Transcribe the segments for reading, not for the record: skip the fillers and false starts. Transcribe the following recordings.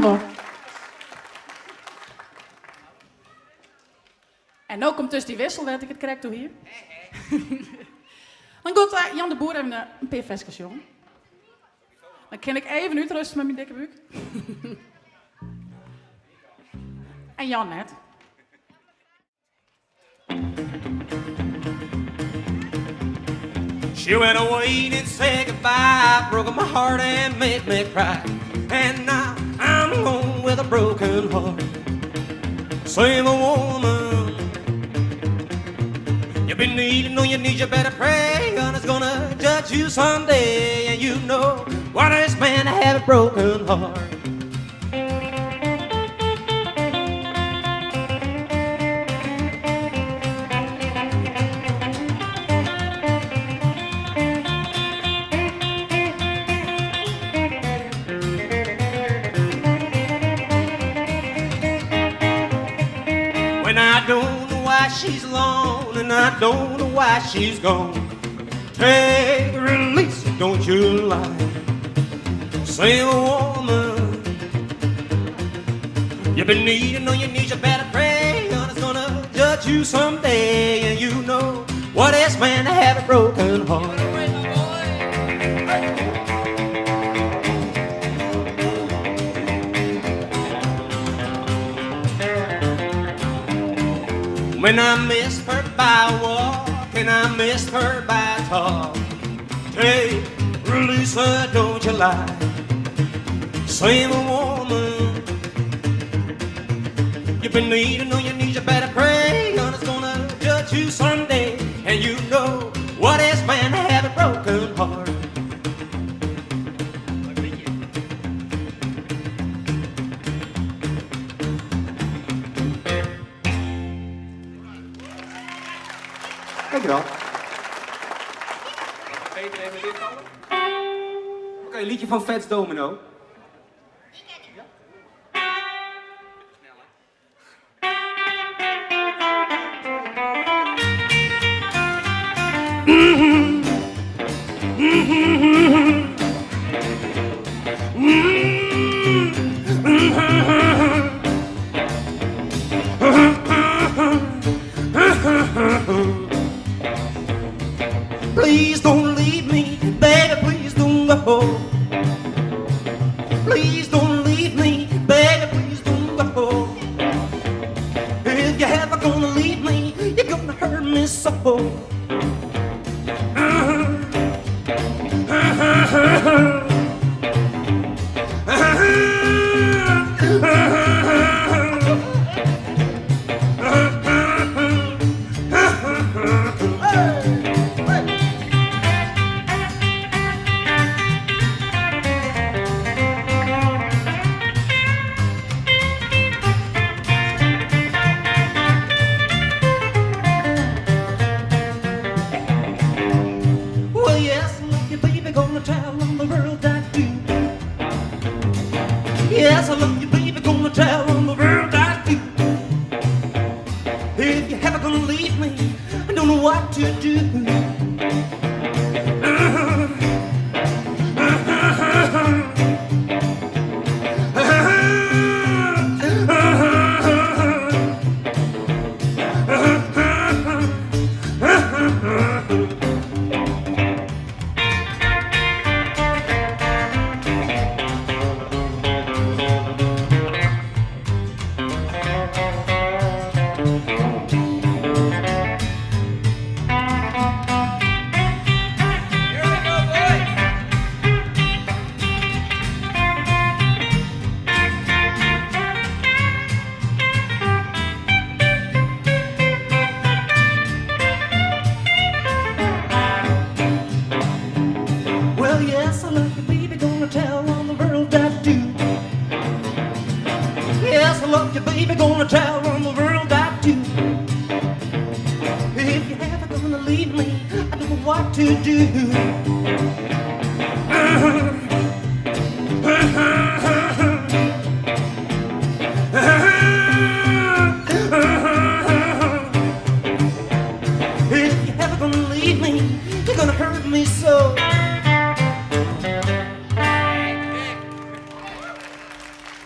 Dankjewel. En nu komt dus die wissel, weet ik het correct door hier. Dan gaat Jan de Boer even een PFS, jongen. Dan kan ik even uitrusten met mijn dikke buik. En Jan net. She went away and said goodbye, broke my heart and made me cry. And now I'm alone with a broken heart. Same a woman. You've been needing, know you need, you better pray. God is gonna judge you someday. And you know what is man to have a broken heart. When I don't know why she's alone and I don't know why she's gone, take a release, don't you lie. Same woman. You've been needing, know you need, you better pray. God is gonna judge you someday. And you know what is man to have a broken heart. When I missed her by walk and I missed her by talk, hey, release her, don't you lie. Same woman. You've been needing, know you need, you better pray. God is gonna judge you someday. And you know what is man to have a broken heart. Dankjewel. Oké, liedje van Fats Domino. Please don't leave me, baby, please don't go. Please don't leave me, baby, please don't go. If you're ever gonna leave me, you're gonna hurt me so. Yes, I love you, baby, gonna tell on the world I do. If you're ever gonna leave me, I don't know what to do.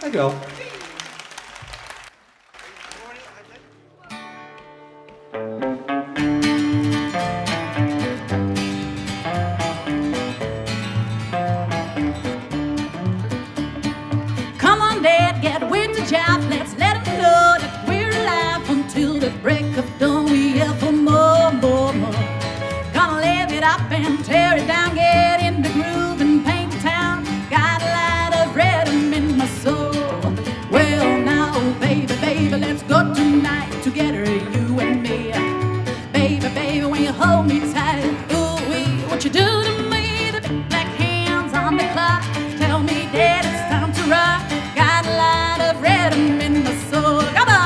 Dankjewel. shout, let's let 'em know that we're alive until the break of dawn. We yell for more, more, more. Gonna live it up and tear it down, get in the groove and paint the town. Got a lot of rhythm in my soul. Well now, baby, baby, let's go tonight together, you and me. Baby, baby, when you hold me tight, ooh wee, what you do to me? The big black hands on the clock tell me that it's time to rock. Got a lot of rhythm in my soul. Come on.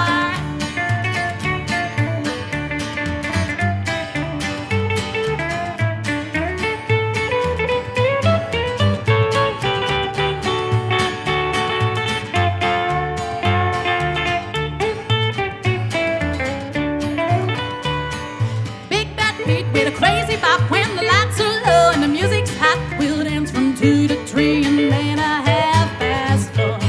Big bad beat with a crazy bop when the lights are low and the music's hot. We'll dance from 2 to 3 and then a half-past 4.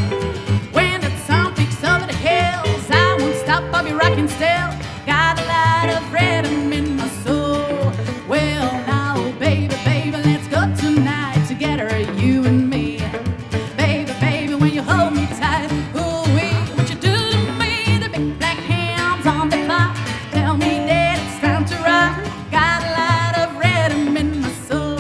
When the sound picks over the hills, I won't stop, I'll be rocking still. Got a lot of rhythm in my soul. Well now, baby, baby, let's go tonight together, you and me. Baby, baby, when you hold me tight, ooh wee, what you do to me? The big black hands on the clock tell me that it's time to rock. Got a lot of rhythm in my soul.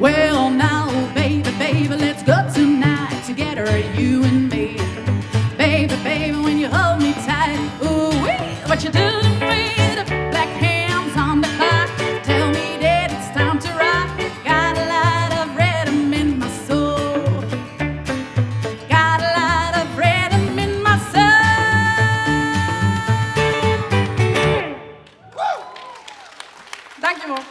Well now, baby, baby, let's go tonight together, you and me. Baby, baby, when you hold me tight, ooh wee, what you do to me? The black hands on the clock tell me that it's time to rock. Got a lot of rhythm in my soul. Got a lot of rhythm in my soul. Dankjewel.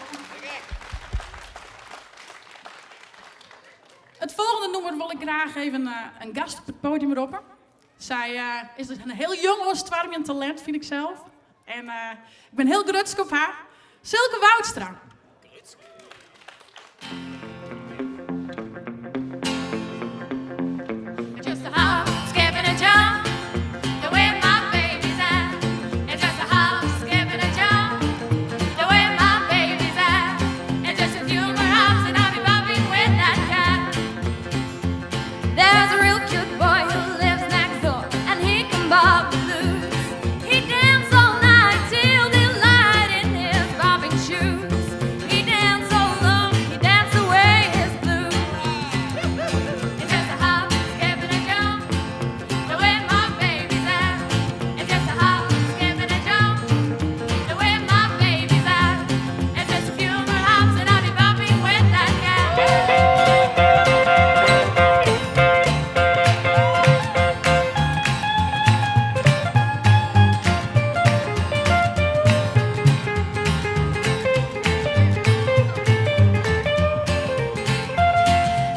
Het volgende nummer wil ik graag even een gast op het podium roepen. Zij is een heel jong, onstwarmend talent, vind ik zelf. En ik ben heel grutsk op haar. Silke Woudstra. Just a hop, skip and a jump, the way my baby's at. It's just a hop, skip and a jump, the way my baby's at. It's just a few more hops and I'll be bopping with that cat. There's a real cute boy who lives next door, and he can bob the blues. He dances all night till the light in his bobbing shoes. He dances so long, he dances away his blues. It's just a hop, skip and a jump, the way my baby's at. It's just a hop, skip and a jump, the way my baby's at. It's just a few more hops and I'll be bopping with that cat.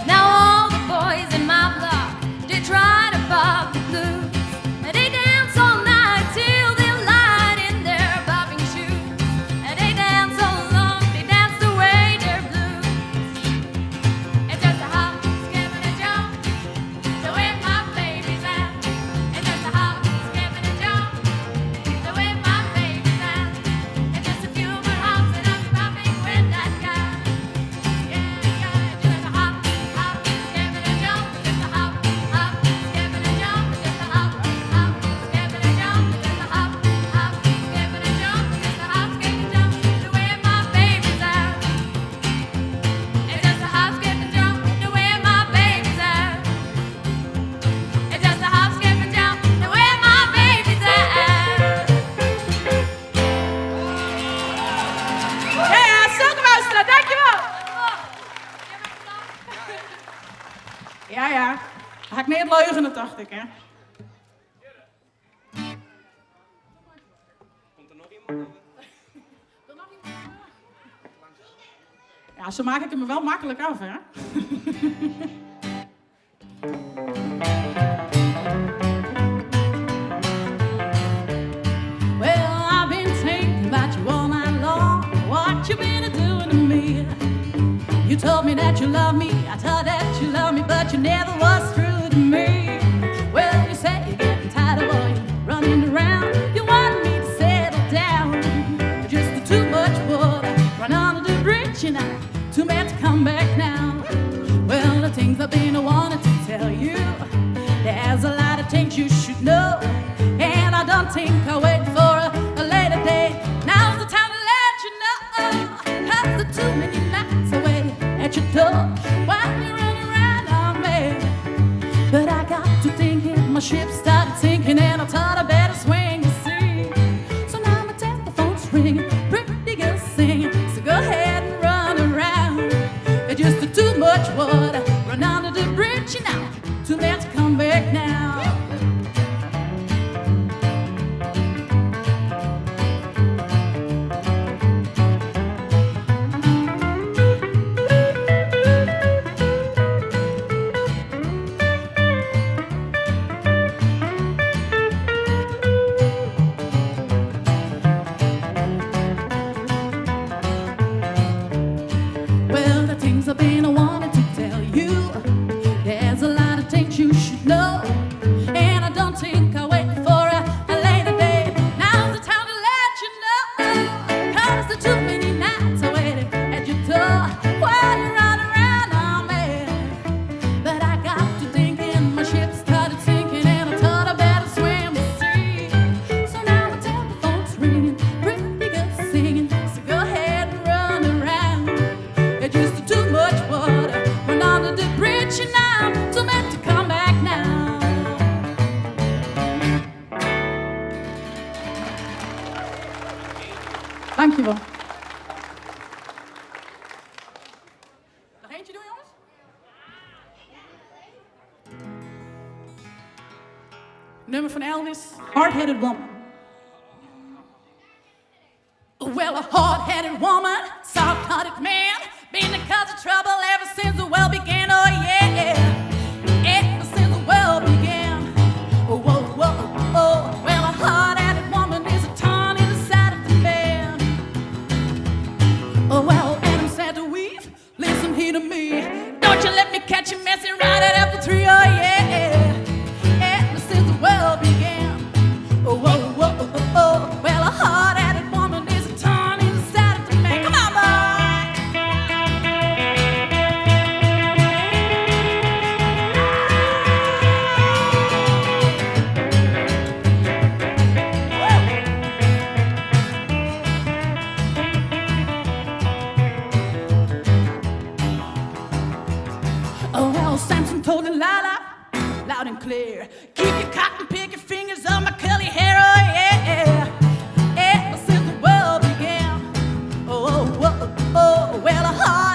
Now all the boys in my block, they try to bob the blues. And they dance all night till they light in their bobbing shoes. And they dance so long, they dance away their blues. It's just a hop, skip and a jump, the way my baby's at. It's just a hop, skip and a jump, the way my baby's at. It's just a few more hops and I'm bobbing with that guy. Yeah, just a hop, hop, skip and a jump, just a hop, hop, skip and a jump, just a hop, hop, skip and a jump, just a hop, hop, skip and a jump, just a hop, skip and jump, the way my baby's at. It's just a hop, skip and jump, the way my baby's at. It's just a hop, skip and jump, the way my baby's at. Ja, Silke Woudstra, dankjewel. Ja. Ga ik niet leugenen, dacht ik, hè. Komt er nog iemand? Ja, zo maak ik hem er wel makkelijk af, hè. Well, I've been thinking about you all night long. What you been doing to me? You told me that you love me, I thought that you loved me, but you never was true. my ship started sinking and I thought I better swing the sea. So now my telephone's ringing, pretty girl singing, so go ahead and run around. It's just too much water, run under the bridge now, too late to come back now. I've been wanting to tell you. There's a lot of things you should know, and I don't think I'll wait for a later day. Now's the time to let you know, 'cause there's too many nights I waited at your door while you run around on me. But I got to thinking, my ship started sinking, and I thought I better swim the sea. So now my telephone's ringing, pretty girl singing, so go ahead and run around. It's just too much water, run under the bridge and I'm too late to come back now. Dankjewel. Nog eentje doen, jongens? Nummer van Elvis, Hard-Headed Woman. Well, a hard-headed woman, soft-hearted man, been the cause of trouble ever since the world began, oh yeah. Ever since the world began. Oh, whoa, whoa, oh. Well, a hard-headed woman is a thorn in the side of the man. Oh, well, Adam said to Eve, listen here to me. Don't you let me catch you messing right at apple tree, oh yeah. Ever since the world began. Oh, whoa, whoa, oh. Well, a hard-headed woman is a thorn in the side of the man. Come on, boy. Oh, well, Samson told Delilah, loud and clear, keep your cotton, pick your fingers on my curly hair, oh yeah. Ever since the world began. Oh, oh, oh, oh. Well, a heart